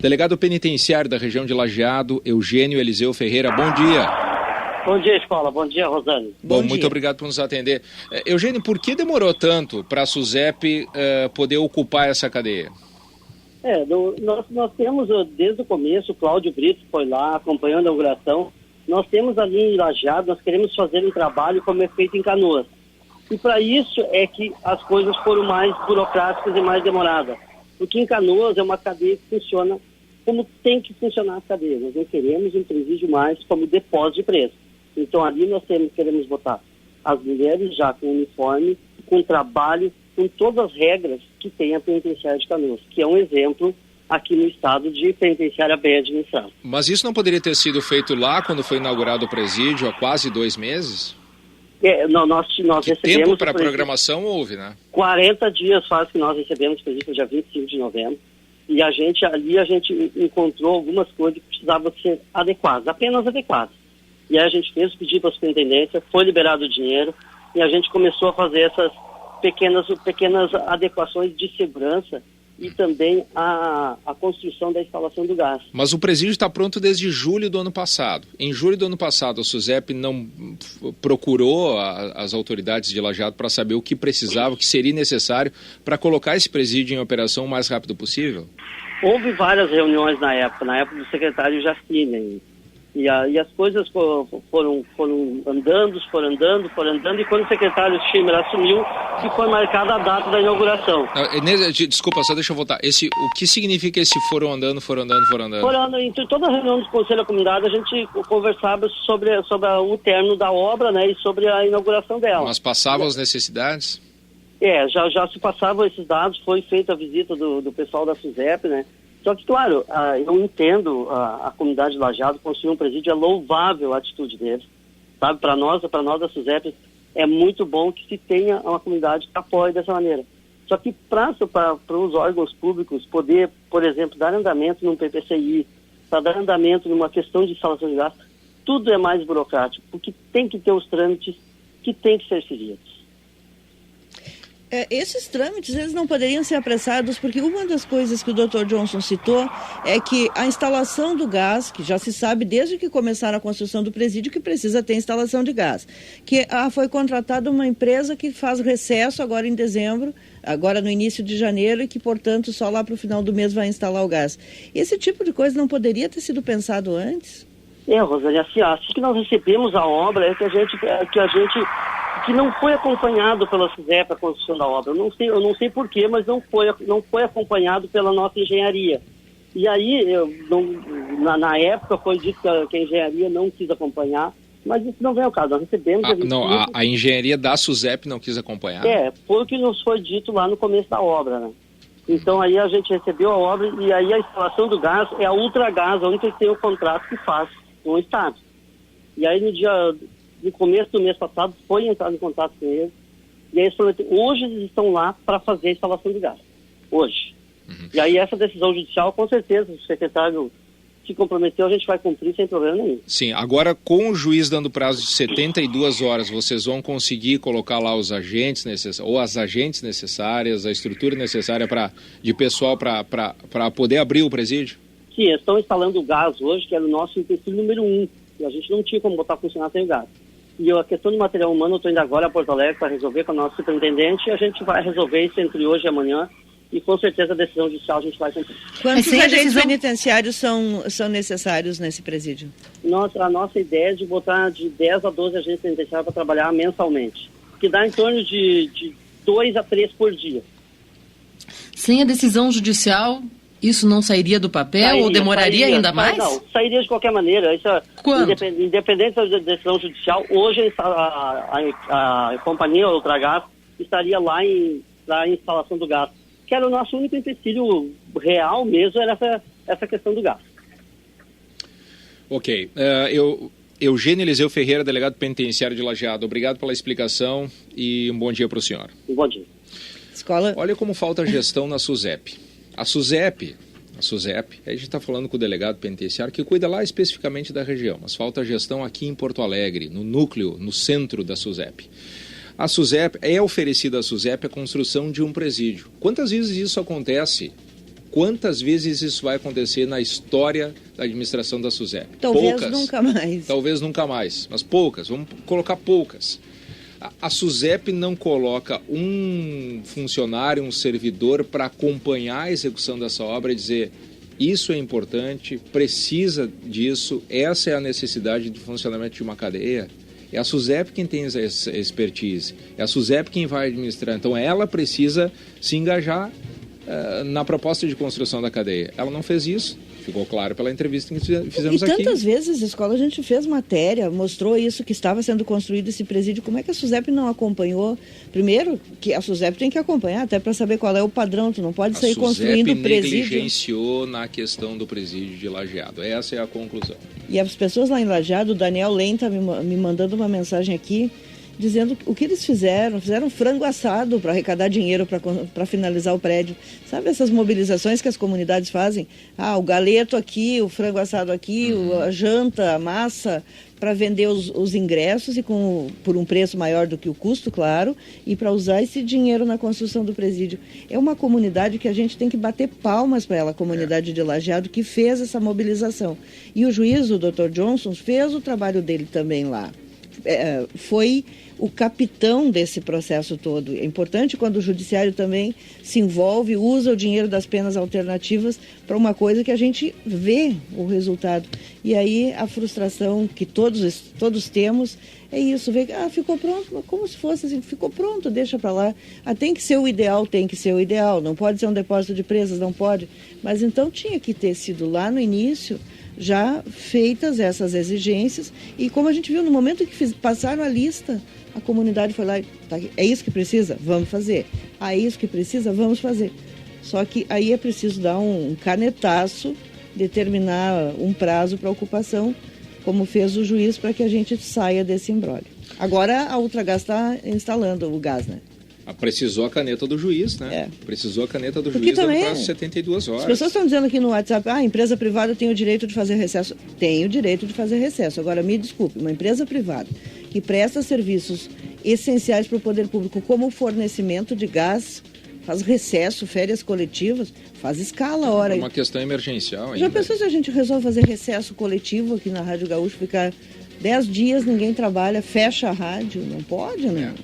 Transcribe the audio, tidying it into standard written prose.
Delegado penitenciário da região de Lajeado, Eugênio Eliseu Ferreira, bom dia. Bom dia, Escola. Bom dia, Rosane. Bom, muito obrigado por nos atender. Eugênio, por que demorou tanto para a SUSEP poder ocupar essa cadeia? Nós temos, desde o começo, o Cláudio Brito foi lá acompanhando a inauguração. Nós temos ali em Lajeado, nós queremos fazer um trabalho como é feito em Canoas. E para isso é que as coisas foram mais burocráticas e mais demoradas. Porque em Canoas é uma cadeia que funciona como tem que funcionar a cadeia. Nós não queremos um presídio mais como depósito de preso. Então ali nós queremos botar as mulheres já com uniforme, com trabalho, com todas as regras que tem a penitenciária de Canoas, que é um exemplo aqui no estado de penitenciária bem administrada. Mas isso não poderia ter sido feito lá quando foi inaugurado o presídio há quase 2 meses? Nós recebemos... Tempo para a programação houve, né? 40 dias faz que nós recebemos o presídio, dia 25 de novembro, e a gente encontrou algumas coisas que precisavam ser adequadas, apenas adequadas. E aí a gente fez o pedido para a superintendência, foi liberado o dinheiro, e a gente começou a fazer essas pequenas adequações de segurança e também a construção da instalação do gás. Mas o presídio está pronto desde julho do ano passado. Em julho do ano passado, a SUSEP não procurou as autoridades de Lajeado para saber o que precisava, o que seria necessário para colocar esse presídio em operação o mais rápido possível? Houve várias reuniões na época do secretário Jacine. E as coisas foram andando, e quando o secretário Schimmer assumiu, que foi marcada a data da inauguração. Desculpa, só deixa eu voltar. O que significa esse foram andando? Em toda a reunião do Conselho da Comunidade, a gente conversava sobre o término da obra, né, e sobre a inauguração dela. Mas passavam as necessidades? Já se passavam esses dados, foi feita a visita do pessoal da SUSEP, né? Só que, claro, eu entendo a comunidade de Lajeado construir um presídio, é louvável a atitude deles, sabe? Para nós da SUSEP, é muito bom que se tenha uma comunidade que apoie dessa maneira. Só que para os órgãos públicos poder, por exemplo, dar andamento num PPCI, para dar andamento numa questão de instalação de gás, tudo é mais burocrático, porque tem que ter os trâmites que têm que ser seguidos. Esses trâmites, eles não poderiam ser apressados, porque uma das coisas que o Dr. Johnson citou é que a instalação do gás, que já se sabe desde que começaram a construção do presídio que precisa ter instalação de gás, que foi contratada uma empresa que faz recesso agora em dezembro, agora no início de janeiro, e que, portanto, só lá para o final do mês vai instalar o gás. Esse tipo de coisa não poderia ter sido pensado antes? Rosane, assim que nós recebemos a obra, que não foi acompanhado pela SUSEP a construção da obra. Eu não sei porquê, mas não foi acompanhado pela nossa engenharia. E aí, na época, foi dito que a engenharia não quis acompanhar, mas isso não vem ao caso. Nós recebemos... A engenharia da SUSEP não quis acompanhar? Foi o que nos foi dito lá no começo da obra, né? Então aí a gente recebeu a obra e aí a instalação do gás é a Ultragás, a única que tem o contrato que faz com o Estado. E aí no começo do mês passado foi entrado em contato com eles e aí hoje eles estão lá para fazer a instalação de gás. Hoje. Uhum. E aí essa decisão judicial, com certeza, o secretário se comprometeu, a gente vai cumprir sem problema nenhum. Sim, agora com o juiz dando prazo de 72 horas, vocês vão conseguir colocar lá os agentes necessários, ou as agentes necessárias, a estrutura necessária de pessoal para poder abrir o presídio? Sim, estão instalando o gás hoje, que era o nosso empecilho número 1. E a gente não tinha como botar funcionar sem o gás. E a questão do material humano, eu estou indo agora a Porto Alegre para resolver com a nossa superintendente, e a gente vai resolver isso entre hoje e amanhã, e com certeza a decisão judicial a gente vai cumprir. Quantos agentes penitenciários são necessários nesse presídio? A nossa ideia é de botar de 10 a 12 agentes penitenciários para trabalhar mensalmente, que dá em torno de 2 a 3 por dia. Sem a decisão judicial, isso não sairia do papel ou demoraria ainda mais? Não, sairia de qualquer maneira. Isso, independente da decisão judicial, hoje a companhia Ultragás estaria lá na instalação do gás, que era o nosso único empecilho real mesmo, era essa questão do gás. Ok. Eugênio Eliseu Ferreira, delegado penitenciário de Lajeado, obrigado pela explicação e um bom dia para o senhor. Um bom dia. Escola. Olha como falta gestão na SUSEP. A SUSEP, a gente está falando com o delegado penitenciário que cuida lá especificamente da região, mas falta gestão aqui em Porto Alegre, no núcleo, no centro da SUSEP. A SUSEP, é oferecida à SUSEP a construção de um presídio. Quantas vezes isso acontece Quantas vezes isso vai acontecer na história da administração da SUSEP? Talvez poucas. Nunca mais. Talvez nunca mais, mas poucas. Vamos colocar poucas. A SUSEP não coloca um funcionário, um servidor para acompanhar a execução dessa obra e dizer: isso é importante, precisa disso, essa é a necessidade do funcionamento de uma cadeia. É a SUSEP quem tem essa expertise, é a SUSEP quem vai administrar. Então ela precisa se engajar na proposta de construção da cadeia. Ela não fez isso. Ficou claro pela entrevista que fizemos aqui. E tantas vezes a escola, a gente fez matéria, mostrou isso, que estava sendo construído esse presídio. Como é que a SUSEP não acompanhou? Primeiro, que a SUSEP tem que acompanhar, até para saber qual é o padrão. Tu não pode sair construindo presídio. A SUSEP negligenciou na questão do presídio de Lajeado. Essa é a conclusão. E as pessoas lá em Lajeado, o Daniel Len está me mandando uma mensagem aqui, dizendo o que eles fizeram frango assado para arrecadar dinheiro para finalizar o prédio. Sabe essas mobilizações que as comunidades fazem? O galeto aqui, o frango assado aqui, a janta, a massa, para vender os ingressos e por um preço maior do que o custo, claro, e para usar esse dinheiro na construção do presídio. É uma comunidade que a gente tem que bater palmas para ela, a comunidade de Lajeado, que fez essa mobilização. E o juiz, o Dr. Johnson, fez o trabalho dele também lá. Foi o capitão desse processo todo. É importante quando o judiciário também se envolve, usa o dinheiro das penas alternativas para uma coisa que a gente vê o resultado. E aí a frustração que todos temos é isso, ver que ficou pronto, como se fosse assim, ficou pronto, deixa para lá. Tem que ser o ideal, não pode ser um depósito de presas, não pode. Mas então tinha que ter sido lá no início já feitas essas exigências, e como a gente viu no momento que passaram a lista, a comunidade foi lá e é isso que precisa? Vamos fazer. É isso que precisa? Vamos fazer. Só que aí é preciso dar um canetaço, determinar um prazo para ocupação, como fez o juiz, para que a gente saia desse imbróglio. Agora a Ultragaz está instalando o gás, né? Precisou a caneta do juiz, né? Precisou a caneta do juiz no prazo de 72 horas. As pessoas estão dizendo aqui no WhatsApp, a empresa privada tem o direito de fazer recesso. Tem o direito de fazer recesso. Agora, me desculpe, uma empresa privada que presta serviços essenciais para o poder público, como o fornecimento de gás, faz recesso, férias coletivas, faz escala a hora. É uma questão emergencial ainda. Já pensou se a gente resolve fazer recesso coletivo aqui na Rádio Gaúcho, ficar 10 dias, ninguém trabalha, fecha a rádio? Não pode, né?